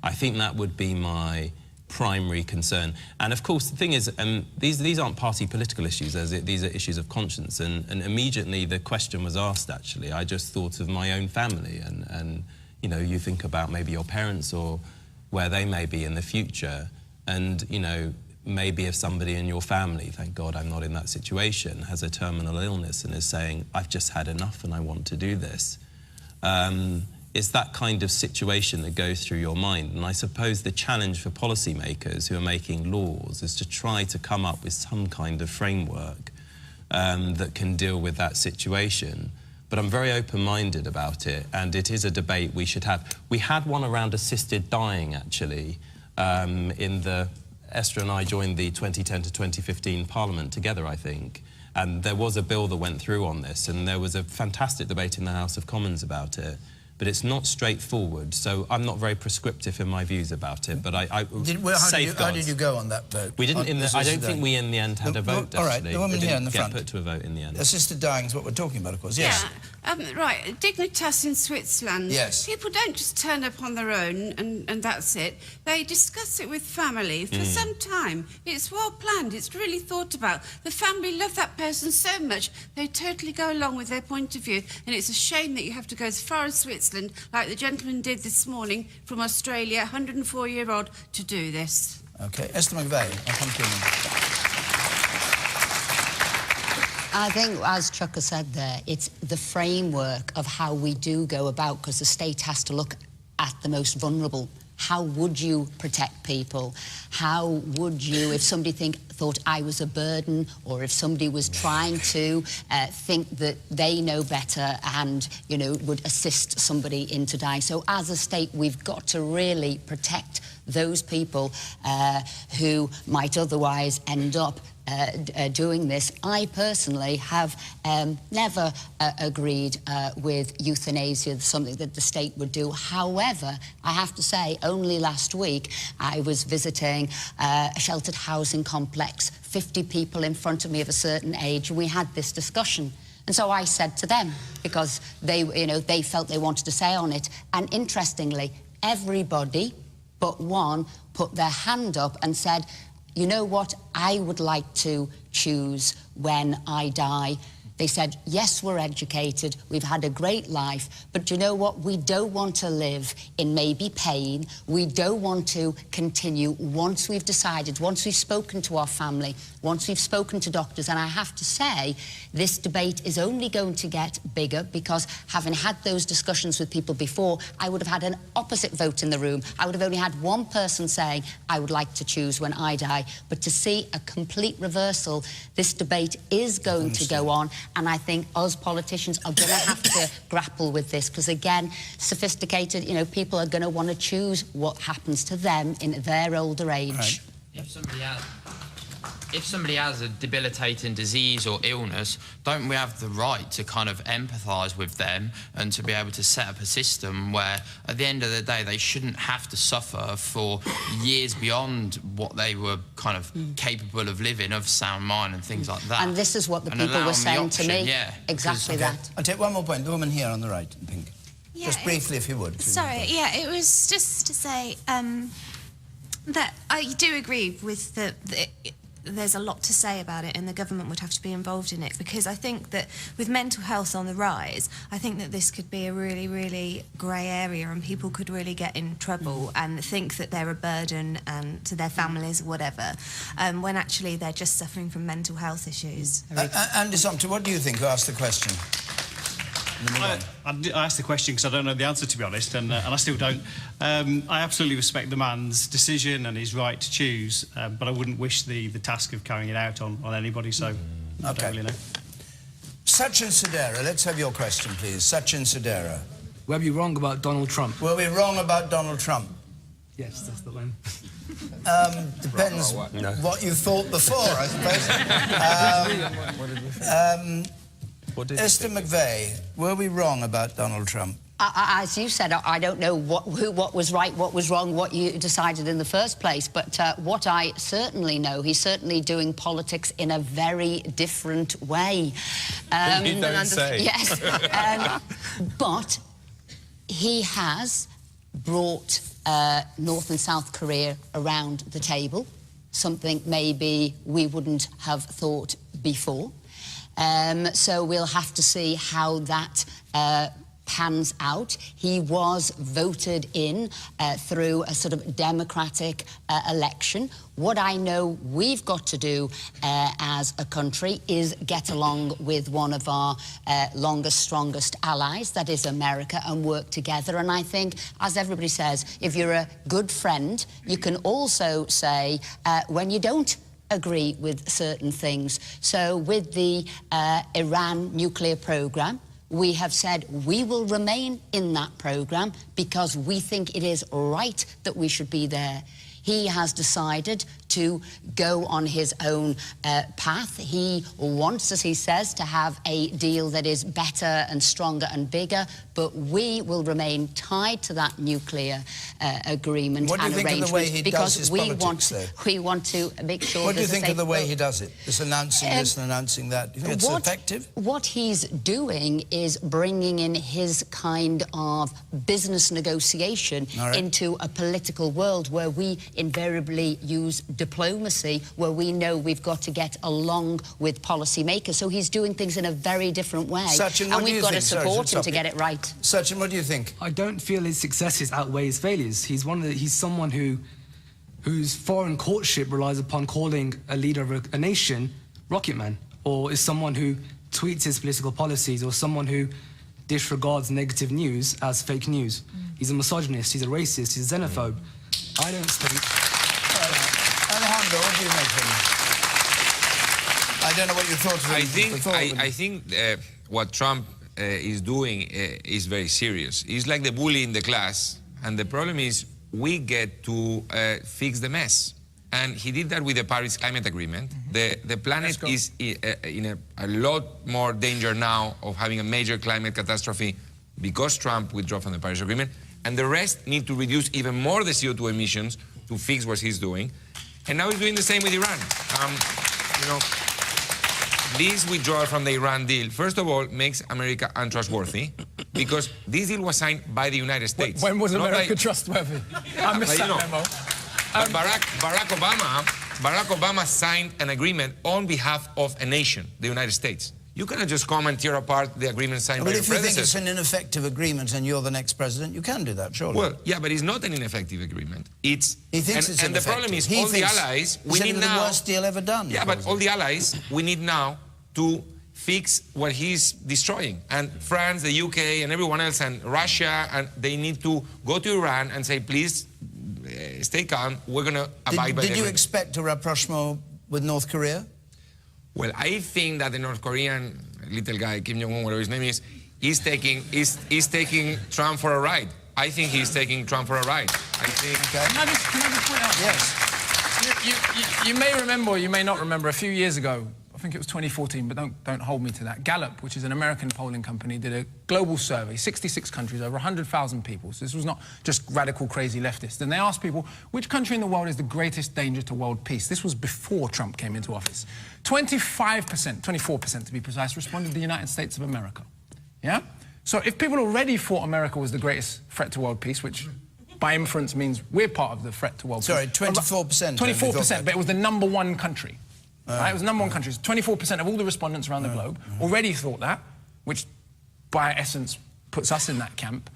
I think that would be my primary concern. And of course, the thing is, these aren't party political issues, these are issues of conscience. And immediately the question was asked, actually. I just thought of my own family and you know, you think about maybe your parents or where they may be in the future. And, you know, maybe if somebody in your family, thank God I'm not in that situation, has a terminal illness and is saying, I've just had enough and I want to do this. It's that kind of situation that goes through your mind. And I suppose the challenge for policymakers who are making laws is to try to come up with some kind of framework that can deal with that situation. But I'm very open-minded about it, and it is a debate we should have. We had one around assisted dying, actually, Esther and I joined the 2010 to 2015 Parliament together, I think, and there was a bill that went through on this, and there was a fantastic debate in the House of Commons about it. but it's not straightforward. So I'm not very prescriptive in my views about it. But how did you go on that vote? We didn't. I don't think we in the end had a vote. All right, the woman here in the front. Put to a vote in the end. Assisted dying is what we're talking about, of course. Yes. Yeah. Right. Dignitas in Switzerland. Yes. People don't just turn up on their own and that's it. They discuss it with family for some time. It's well planned. It's really thought about. The family love that person so much they totally go along with their point of view. And it's a shame that you have to go as far as Switzerland, like the gentleman did this morning from Australia, 104-year-old, to do this. OK. Esther McVeigh, I'll come to you. I think, as Chuck has said there, it's the framework of how we do go about, because the state has to look at the most vulnerable. How would you protect people? How would you, if somebody thought I was a burden, or if somebody was trying to think that they know better and, you know, would assist somebody into dying? So as a state, we've got to really protect those people who might otherwise end up doing this. I personally have never agreed with euthanasia, something that the state would do. However, I have to say, only last week I was visiting a sheltered housing complex, 50 people in front of me of a certain age, and we had this discussion. And so I said to them, because they, you know, they felt they wanted to say on it, and interestingly, everybody but one put their hand up and said, you know what, I would like to choose when I die. They said, yes, we're educated, we've had a great life, but you know what, we don't want to live in maybe pain, we don't want to continue once we've decided, once we've spoken to our family, once we've spoken to doctors. And I have to say, this debate is only going to get bigger, because having had those discussions with people before, I would have had an opposite vote in the room. I would have only had one person saying, I would like to choose when I die. But to see a complete reversal, this debate is going to go on. And I think us politicians are going to have to grapple with this, because, again, sophisticated, you know, people are going to want to choose what happens to them in their older age. Right. If somebody has a debilitating disease or illness, don't we have the right to kind of empathise with them and to be able to set up a system where, at the end of the day, they shouldn't have to suffer for years beyond what they were kind of capable of living, of sound mind and things like that. And this is what the people were saying to me. Yeah, exactly that. I'll take one more point. The woman here on the right in pink. Yeah, just briefly, if you would. Sorry, yeah, it was just to say that I do agree with there's a lot to say about it, and the government would have to be involved in it, because I think that with mental health on the rise, I think that this could be a really, really grey area, and people could really get in trouble and think that they're a burden and to their families or whatever, when actually they're just suffering from mental health issues. Andy Sumpter, what do you think? Who asked the question? I asked the question because I don't know the answer, to be honest, and I still don't. I absolutely respect the man's decision and his right to choose, but I wouldn't wish the task of carrying it out on anybody, so I don't really know. Sachin Sudera, let's have your question, please. Sachin Sudera. Were we wrong about Donald Trump? Were we wrong about Donald Trump? Yes, that's the one. Depends what you thought before, I suppose. Esther McVeigh, were we wrong about Donald Trump? As you said, I don't know what was right, what was wrong, what you decided in the first place, but what I certainly know, he's certainly doing politics in a very different way. You don't say. Yes. But he has brought North and South Korea around the table, something maybe we wouldn't have thought before. So we'll have to see how that pans out. He was voted in through a sort of democratic election. What I know we've got to do as a country is get along with one of our longest, strongest allies, that is America, and work together. And I think, as everybody says, if you're a good friend, you can also say when you don't agree with certain things. So with the Iran nuclear programme, we have said we will remain in that programme because we think it is right that we should be there. He has decided to go on his own path. He wants, as he says, to have a deal that is better and stronger and bigger, but we will remain tied to that nuclear agreement and arrangement because we want to make sure. What do you think of the way he does it? This announcing this and announcing that. Do you think it's effective? What he's doing is bringing in his kind of business negotiation into a political world where we invariably use diplomacy, where we know we've got to get along with policymakers. So he's doing things in a very different way. Sachin, and we've got to support him to get it right. Sachin, what do you think? I don't feel his successes outweigh his failures. He's someone whose foreign courtship relies upon calling a leader of a nation Rocket Man, or is someone who tweets his political policies, or someone who disregards negative news as fake news. He's a misogynist, he's a racist, he's a xenophobe. I don't think... Alejandro, what do you make of him? I don't know what you thought of him. I think what Trump is doing is very serious. He's like the bully in the class, and the problem is we get to fix the mess. And he did that with the Paris Climate Agreement. The planet is in a lot more danger now of having a major climate catastrophe because Trump withdrew from the Paris Agreement. And the rest need to reduce even more the CO2 emissions to fix what he's doing. And now he's doing the same with Iran. You know, this withdrawal from the Iran deal, first of all, makes America untrustworthy because this deal was signed by the United States. When was America trustworthy? I missed that memo. Barack Obama signed an agreement on behalf of a nation, the United States. You cannot just come and tear apart the agreement signed by your predecessor. But if you think it's an ineffective agreement and you're the next president, you can do that, surely. Well, yeah, but it's not an ineffective agreement. He thinks it's and the problem is all the allies, we need now... the worst deal ever done. Yeah, but all the allies, we need now to fix what he's destroying. And France, the UK, and everyone else, and Russia, and they need to go to Iran and say, please, stay calm, we're going to abide by the Did you expect a rapprochement with North Korea? Well, I think that the North Korean little guy, Kim Jong-un, whatever his name is taking Trump for a ride. I think he's taking Trump for a ride. I think... Can I just point out? Yes. You may remember, or you may not remember, a few years ago, I think it was 2014, but don't hold me to that. Gallup, which is an American polling company, did a global survey, 66 countries, over 100,000 people. So this was not just radical, crazy leftists. And they asked people, which country in the world is the greatest danger to world peace? This was before Trump came into office. 25%, 24% to be precise, responded the United States of America. Yeah? So if people already thought America was the greatest threat to world peace, which by inference means we're part of the threat to world peace. Sorry, 24%. 24%, but it was the number1 country. Right? It was the #1 country. 24% of all the respondents around the globe already thought that, which by essence puts us in that camp.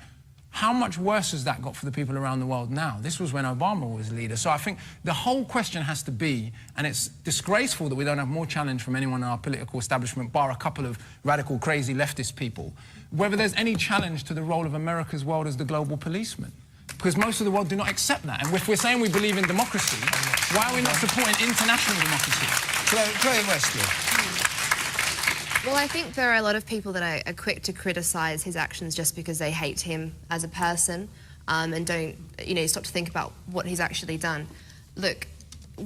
How much worse has that got for the people around the world now? This was when Obama was leader. So I think the whole question has to be, and it's disgraceful that we don't have more challenge from anyone in our political establishment, bar a couple of radical, crazy leftist people, whether there's any challenge to the role of America's world as the global policeman. Because most of the world do not accept that. And if we're saying we believe in democracy, why are we not supporting international democracy? Chloe Westley. Well, I think there are a lot of people that are quick to criticise his actions just because they hate him as a person and don't, stop to think about what he's actually done. Look,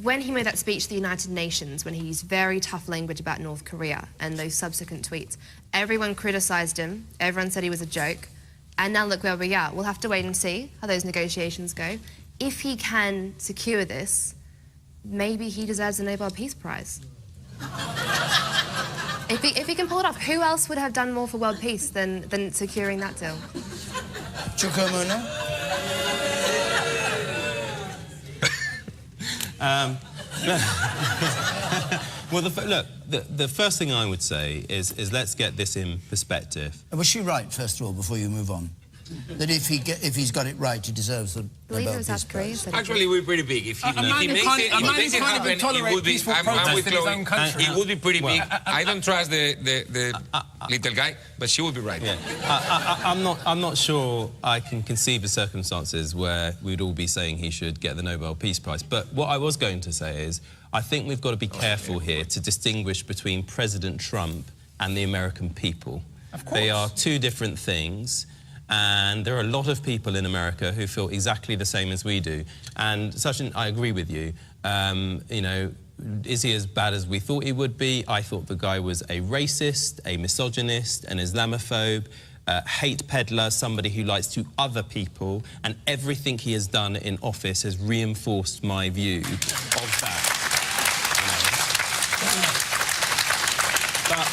when he made that speech to the United Nations, when he used very tough language about North Korea and those subsequent tweets, everyone criticised him, everyone said he was a joke, and now look where we are. We'll have to wait and see how those negotiations go. If he can secure this, maybe he deserves a Nobel Peace Prize. If he can pull it off, who else would have done more for world peace than securing that deal? Chukwumuna? Well, the first thing I would say is let's get this in perspective. Was she right, first of all, before you move on? That if he's got it right, he deserves the Nobel Peace Prize. Actually, we're pretty big. If he makes it happen, it would be. I'm with Chloe. It would be pretty big. I don't trust the little guy, but she would be right. Yeah. I'm not sure I can conceive of circumstances where we'd all be saying he should get the Nobel Peace Prize. But what I was going to say is, I think we've got to be careful here to distinguish between President Trump and the American people. Of course. They are two different things. And there are a lot of people in America who feel exactly the same as we do. And Sachin, I agree with you. You know, is he as bad as we thought he would be? I thought the guy was a racist, a misogynist, an Islamophobe, hate peddler, somebody who likes to other people, and everything he has done in office has reinforced my view of that. You know. But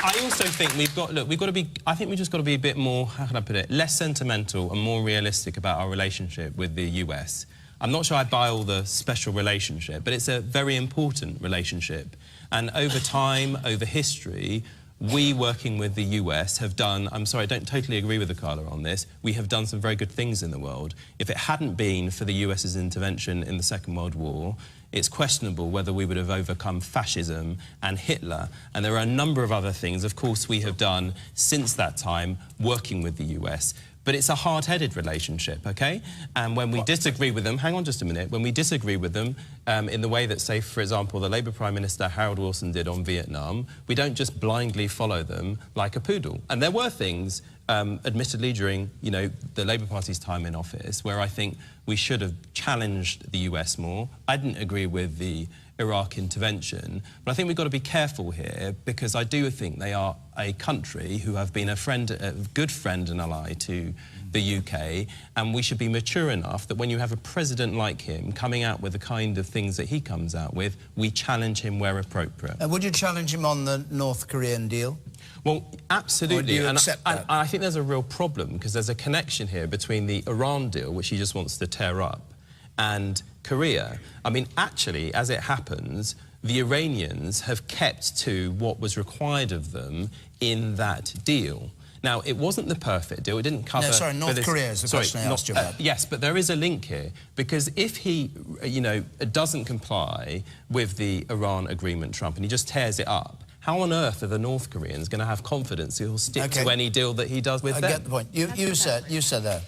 I also think we've got to be, I think we've just got to be a bit more, how can I put it, less sentimental and more realistic about our relationship with the US. I'm not sure I buy all the special relationship, but it's a very important relationship. And over time, over history, we, working with the US, have done, I'm sorry, I don't totally agree with Carla on this, we have done some very good things in the world. If it hadn't been for the US's intervention in the Second World War, it's questionable whether we would have overcome fascism and Hitler. And there are a number of other things, of course, we have done since that time, working with the US. But it's a hard-headed relationship, OK? And when we disagree with them... Hang on just a minute. When we disagree with them in the way that, say, for example, the Labour Prime Minister Harold Wilson did on Vietnam, we don't just blindly follow them like a poodle. And there were things, admittedly, during, you know, the Labour Party's time in office, where I think we should have challenged the US more. I didn't agree with the Iraq intervention, but I think we've got to be careful here, because I do think they are a country who have been a good friend and ally to the UK, and we should be mature enough that when you have a president like him coming out with the kind of things that he comes out with, we challenge him where appropriate. Would you challenge him on the North Korean deal? Well, absolutely. Or do you accept that? I think there's a real problem, because there's a connection here between the Iran deal, which he just wants to tear up, and Korea. I mean, actually, as it happens, the Iranians have kept to what was required of them in that deal. Now, it wasn't the perfect deal. It didn't cover... No, sorry, North Korea is the question I asked you about. Yes, but there is a link here, because if he, you know, doesn't comply with the Iran agreement, Trump, and he just tears it up, how on earth are the North Koreans going to have confidence he'll stick to any deal that he does with them? I get the point. You said that.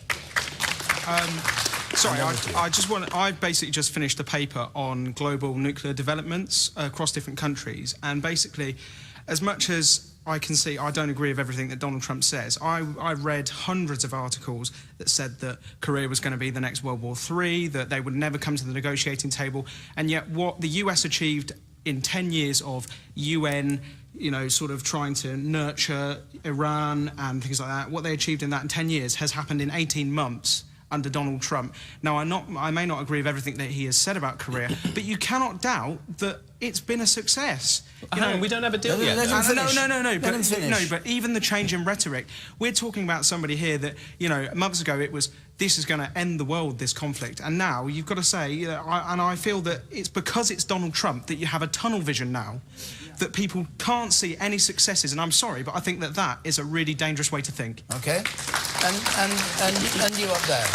Sorry, I basically just finished a paper on global nuclear developments across different countries, and basically, as much as I can see, I don't agree with everything that Donald Trump says. I read hundreds of articles that said that Korea was going to be the next World War III, that they would never come to the negotiating table, and yet what the US achieved in 10 years of UN, you know, sort of trying to nurture Iran and things like that, what they achieved in that in 10 years has happened in 18 months under Donald Trump. Now, I may not agree with everything that he has said about Korea, but you cannot doubt that it's been a success. You know, we don't have a deal yet. No, but even the change in rhetoric, we're talking about somebody here that, you know, months ago it was, this is going to end the world, this conflict, and now you've got to say, you know, and I feel that it's because it's Donald Trump that you have a tunnel vision now, that people can't see any successes, and I'm sorry, but I think that that is a really dangerous way to think. OK. And you up there?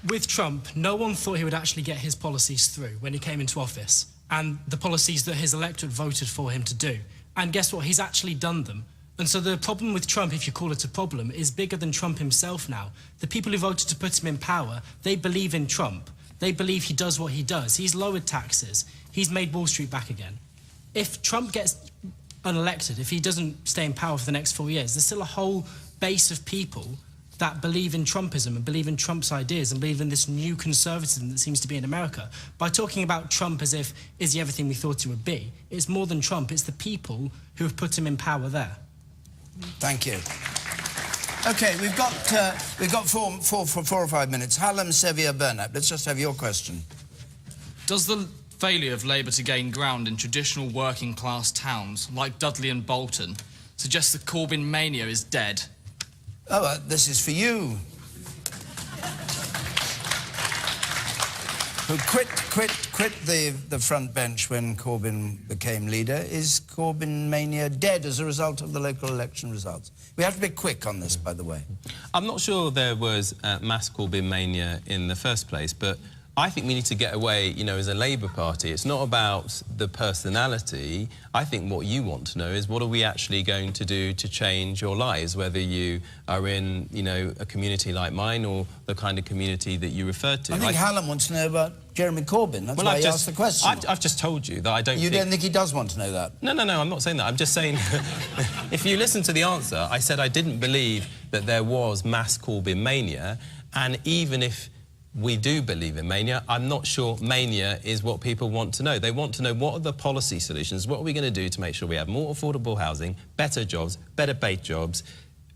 With Trump, no one thought he would actually get his policies through when he came into office, and the policies that his electorate voted for him to do. And guess what? He's actually done them. And so the problem with Trump, if you call it a problem, is bigger than Trump himself now. The people who voted to put him in power, they believe in Trump. They believe he does what he does. He's lowered taxes. He's made Wall Street back again. If Trump gets unelected, if he doesn't stay in power for the next 4 years, there's still a whole base of people that believe in Trumpism and believe in Trump's ideas and believe in this new conservatism that seems to be in America. By talking about Trump as if, is he everything we thought he would be? It's more than Trump, it's the people who have put him in power there. Thank you. OK, we've got four or 5 minutes. Hallam, Sevier, Burnap. Let's just have your question. Does the failure of Labour to gain ground in traditional working-class towns, like Dudley and Bolton, suggest that Corbyn mania is dead? Oh, this is for you. Who quit the front bench when Corbyn became leader. Is Corbyn mania dead as a result of the local election results? We have to be quick on this, by the way. I'm not sure there was mass Corbyn mania in the first place, but I think we need to get away, you know, as a Labour Party. It's not about the personality. I think what you want to know is what are we actually going to do to change your lives, whether you are in, you know, a community like mine or the kind of community that you referred to. I think Hallam wants to know about Jeremy Corbyn. That's why he asked the question. I've just told you that I don't You don't think he does want to know that? No, I'm not saying that. I'm just saying, if you listen to the answer, I said I didn't believe that there was mass Corbyn mania, and even if we do believe in mania, I'm not sure mania is what people want to know. They want to know what are the policy solutions, what are we going to do to make sure we have more affordable housing, better jobs, better paid jobs,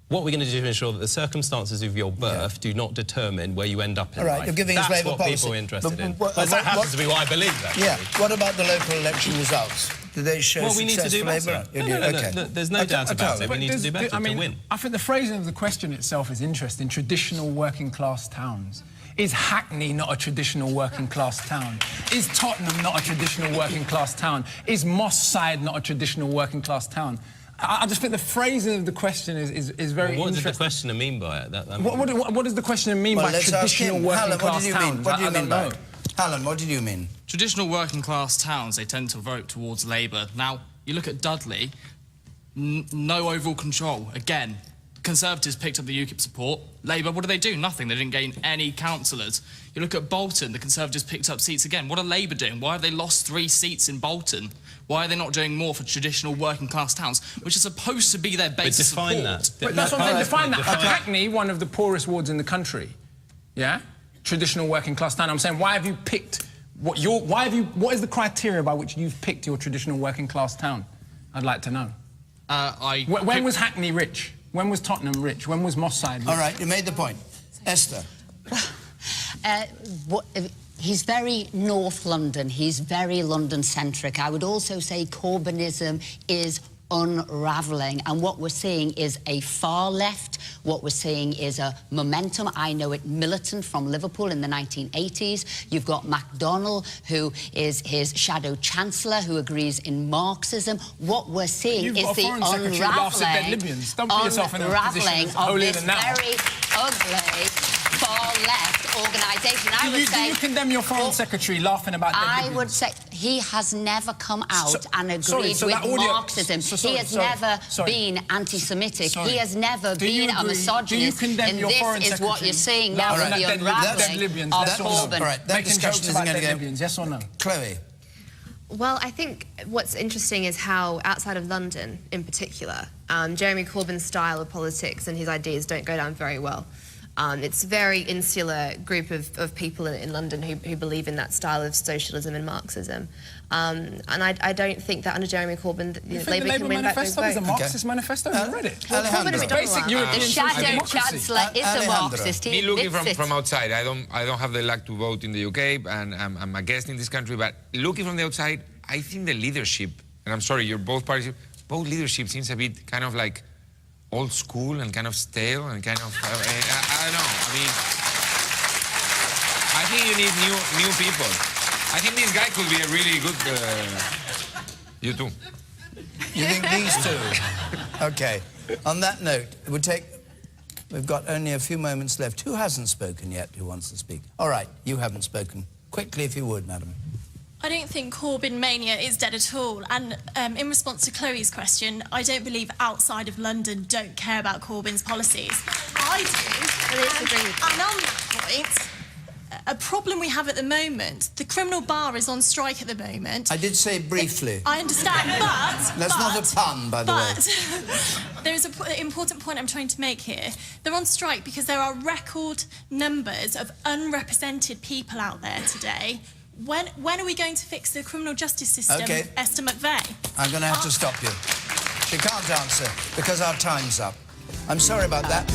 what are we going to do to ensure that the circumstances of your birth do not determine where you end up in life. You're giving us Labour policy. That's what people are interested in. That happens to be what I believe, actually. Yeah. What about the local election results? Do they show we need to do for Labour? No, there's no doubt about it. We need to do better to win. I think the phrasing of the question itself is interesting. Traditional working class towns. Is Hackney not a traditional working class town? Is Tottenham not a traditional working class town? Is Moss Side not a traditional working class town? I just think the phrasing of the question is very interesting. What does the questioner mean by it? What does the questioner mean by traditional working class towns? What do you mean by it? Alan, what did you mean? Traditional working class towns, they tend to vote towards Labour. Now, you look at Dudley, no overall control. Again, Conservatives picked up the UKIP support. Labour, what do? Nothing. They didn't gain any councillors. You look at Bolton, the Conservatives picked up seats again. What are Labour doing? Why have they lost 3 seats in Bolton? Why are they not doing more for traditional working class towns, which are supposed to be their base of support? But that's what I'm saying. Define that. Hackney, one of the poorest wards in the country, yeah? Traditional working class town. I'm saying, why have you picked what is the criteria by which you've picked your traditional working class town? I'd like to know. When was Hackney rich? When was Tottenham rich? When was Moss Side rich? All right, you made the point. Esther. He's very North London. He's very London-centric. I would also say Corbynism is unravelling, and what we're seeing is a far left. What we're seeing is a momentum. I know it militant from Liverpool in the 1980s. You've got MacDonald, who is his shadow chancellor, who agrees in Marxism. What we're seeing is the unravelling of this very ugly far-left organisation. Do you condemn your foreign secretary laughing about dead Libyans? I would say he has never come out and agreed with Marxism. He has never been anti-Semitic. He has never been a misogynist. And this is what you're seeing now with the unravelling of Corbyn. All right, that discussion isn't going to go. Yes or no? Chloe. Well, I think what's interesting is how, outside of London in particular, Jeremy Corbyn's style of politics and his ideas don't go down very well. It's a very insular group of people in London who believe in that style of socialism and Marxism. And I don't think that under Jeremy Corbyn, Labour can win back those votes. Is a Marxist manifesto? Have you read it? The shadow chancellor is a Marxist. Me looking from outside, I don't have the luck to vote in the UK, and I'm a guest in this country, but looking from the outside, I think the leadership, and I'm sorry, you're both parties, both leadership seems a bit kind of like old school and kind of stale and kind of, I don't know, I mean, I think you need new people. I think this guy could be a really good, you too. You think these two? Okay. On that note, we've got only a few moments left. Who hasn't spoken yet, who wants to speak? All right, you haven't spoken. Quickly, if you would, madam. I don't think Corbyn mania is dead at all. And in response to Chloe's question, I don't believe outside of London don't care about Corbyn's policies. I do. And on that point, a problem we have at the moment, the criminal bar is on strike at the moment. I did say briefly. I understand, but... That's not a pun, by the way. There is an important point I'm trying to make here. They're on strike because there are record numbers of unrepresented people out there today. When are we going to fix the criminal justice system, Esther McVeigh? I'm going to have to stop you. She can't answer because our time's up. I'm sorry about that.